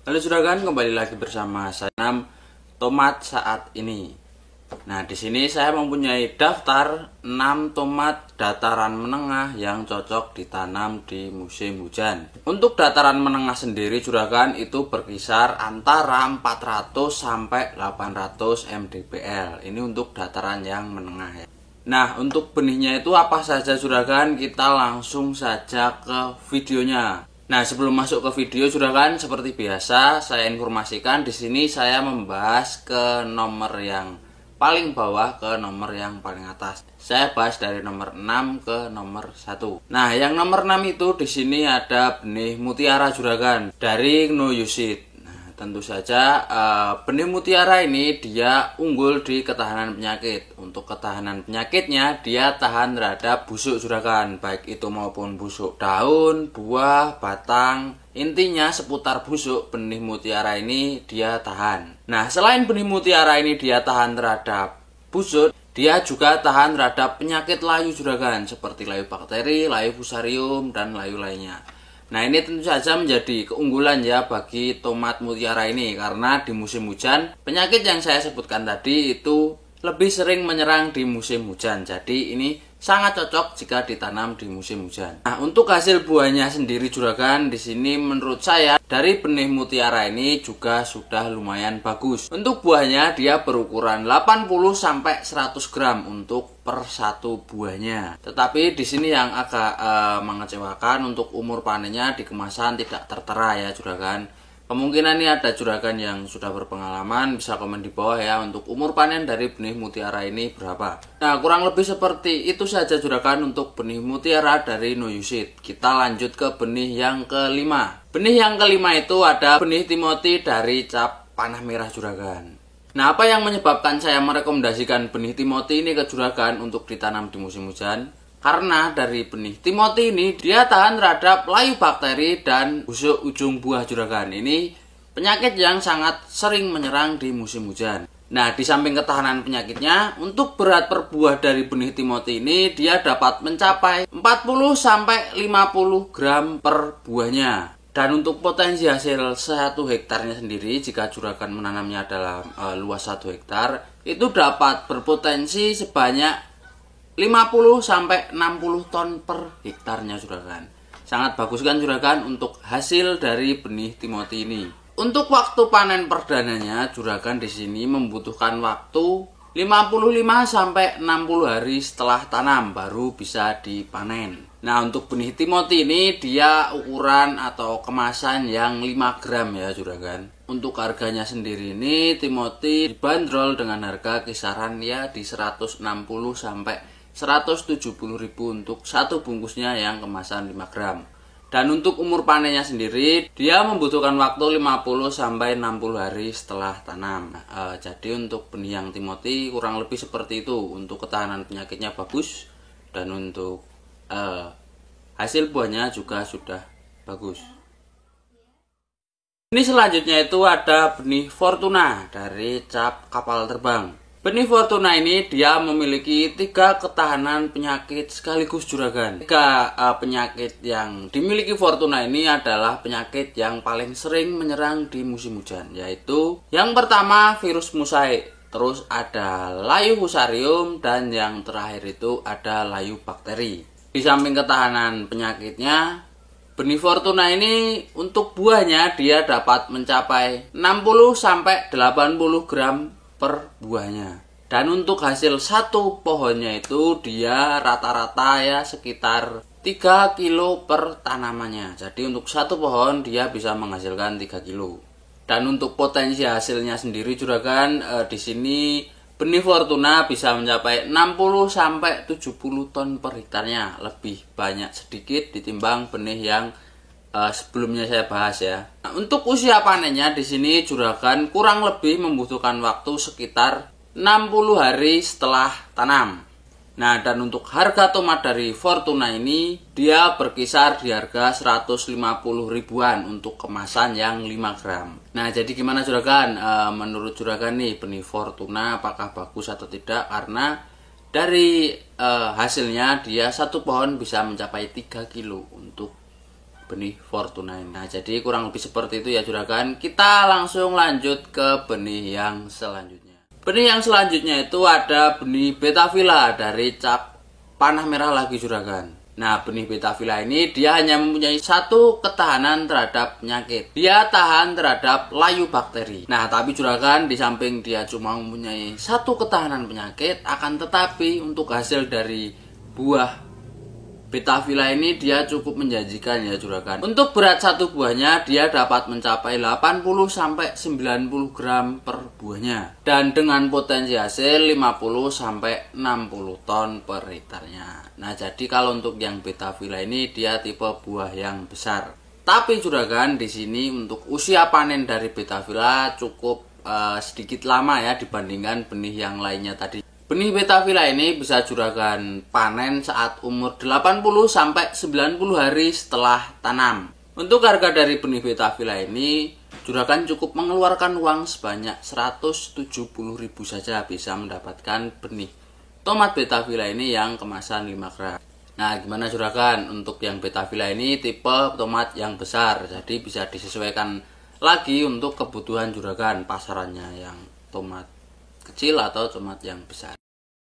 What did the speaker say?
Halo juragan, kembali lagi bersama saya Nam Tomat saat ini. Nah, di sini saya mempunyai daftar 6 tomat dataran menengah yang cocok ditanam di musim hujan. Untuk dataran menengah sendiri juragan itu berkisar antara 400 sampai 800 mdpl. Ini untuk dataran yang menengah ya. Nah, untuk benihnya itu apa saja juragan? Kita langsung saja ke videonya. Nah, sebelum masuk ke video juragan, seperti biasa saya informasikan di sini saya membahas ke nomor yang paling bawah ke nomor yang paling atas. Saya bahas dari nomor 6 ke nomor 1. Nah, yang nomor 6 itu di sini ada benih mutiara juragan dari No Use It. Tentu saja benih mutiara ini dia unggul di ketahanan penyakit. Untuk ketahanan penyakitnya dia tahan terhadap busuk juragan, baik itu maupun busuk daun, buah, batang. Intinya seputar busuk benih mutiara ini dia tahan. Nah, selain benih mutiara ini dia tahan terhadap busuk, dia juga tahan terhadap penyakit layu juragan seperti layu bakteri, layu fusarium, dan layu lainnya. Nah, ini tentu saja menjadi keunggulan ya bagi tomat mutiara ini, karena di musim hujan penyakit yang saya sebutkan tadi itu lebih sering menyerang di musim hujan. Jadi ini sangat cocok jika ditanam di musim hujan. Nah, untuk hasil buahnya sendiri juragan di sini menurut saya dari benih mutiara ini juga sudah lumayan bagus. Untuk buahnya dia berukuran 80 sampai 100 gram untuk per satu buahnya. Tetapi di sini yang agak mengecewakan untuk umur panennya di kemasan tidak tertera ya juragan. Kemungkinan ini ada juragan yang sudah berpengalaman, bisa komen di bawah ya untuk umur panen dari benih mutiara ini berapa. Nah, kurang lebih seperti itu saja juragan untuk benih mutiara dari No Use It. Kita lanjut ke benih yang kelima. Benih yang kelima itu ada benih Timothy dari cap panah merah juragan. Nah, apa yang menyebabkan saya merekomendasikan benih Timothy ini ke juragan untuk ditanam di musim hujan? Karena dari benih Timothy ini dia tahan terhadap layu bakteri dan busuk ujung buah juragan. Ini penyakit yang sangat sering menyerang di musim hujan. Nah, di samping ketahanan penyakitnya, untuk berat per buah dari benih Timothy ini dia dapat mencapai 40 sampai 50 gram per buahnya. Dan untuk potensi hasil 1 hektarnya sendiri, jika juragan menanamnya dalam luas 1 hektar, itu dapat berpotensi sebanyak 50 sampai 60 ton per hektarnya juragan. Sangat bagus kan juragan untuk hasil dari benih Timothy ini. Untuk waktu panen perdananya juragan di sini membutuhkan waktu 55 sampai 60 hari setelah tanam baru bisa dipanen. Nah, untuk benih Timothy ini dia ukuran atau kemasan yang 5 gram ya juragan. Untuk harganya sendiri ini Timothy dibanderol dengan harga kisaran ya di 160 sampai 170.000 untuk satu bungkusnya yang kemasan 5 gram. Dan untuk umur panennya sendiri dia membutuhkan waktu 50 sampai 60 hari setelah tanam. Jadi untuk benih yang Timothy kurang lebih seperti itu. Untuk ketahanan penyakitnya bagus dan untuk hasil buahnya juga sudah bagus. Ini selanjutnya itu ada benih Fortuna dari cap kapal terbang. Benih Fortuna ini dia memiliki 3 ketahanan penyakit sekaligus juragan. 3 penyakit yang dimiliki Fortuna ini adalah penyakit yang paling sering menyerang di musim hujan, yaitu yang pertama virus mosaik, terus ada layu fusarium, dan yang terakhir itu ada layu bakteri. Di samping ketahanan penyakitnya, benih Fortuna ini untuk buahnya dia dapat mencapai 60 sampai 80 gram per buahnya. Dan untuk hasil satu pohonnya itu dia rata-rata ya sekitar 3 kilo per tanamannya. Jadi untuk satu pohon dia bisa menghasilkan 3 kilo. Dan untuk potensi hasilnya sendiri juragan di sini benih Fortuna bisa mencapai 60 sampai 70 ton per hektarnya. Lebih banyak sedikit ditimbang benih yang sebelumnya saya bahas ya. Nah, untuk usia panennya di sini juragan kurang lebih membutuhkan waktu sekitar 60 hari setelah tanam. Nah, dan untuk harga tomat dari Fortuna ini dia berkisar di harga 150 ribuan untuk kemasan yang 5 gram. Nah, jadi gimana juragan? Menurut juragan nih benih Fortuna apakah bagus atau tidak? Karena dari hasilnya dia satu pohon bisa mencapai 3 kilo untuk benih Fortuna ini. Nah, jadi kurang lebih seperti itu ya juragan. Kita langsung lanjut ke benih yang selanjutnya. Benih yang selanjutnya itu ada benih Betavilla dari cap panah merah lagi juragan. Nah, benih Betavilla ini dia hanya mempunyai satu ketahanan terhadap penyakit. Dia tahan terhadap layu bakteri. Nah, tapi juragan di samping dia cuma mempunyai satu ketahanan penyakit, akan tetapi untuk hasil dari buah Betavilla ini dia cukup menjanjikan ya juragan. Untuk berat satu buahnya dia dapat mencapai 80-90 gram per buahnya. Dan dengan potensi hasil 50-60 ton per hektarnya. Nah, jadi kalau untuk yang Betavilla ini dia tipe buah yang besar. Tapi juragan di sini untuk usia panen dari Betavilla cukup sedikit lama ya dibandingkan benih yang lainnya tadi. Benih Betavilla ini bisa juragan panen saat umur 80-90 hari setelah tanam. Untuk harga dari benih Betavilla ini, juragan cukup mengeluarkan uang sebanyak 170.000 saja bisa mendapatkan benih tomat Betavilla ini yang kemasan 5 gram. Nah, gimana juragan? Untuk yang Betavilla ini tipe tomat yang besar, jadi bisa disesuaikan lagi untuk kebutuhan juragan pasarannya yang tomat kecil atau tomat yang besar.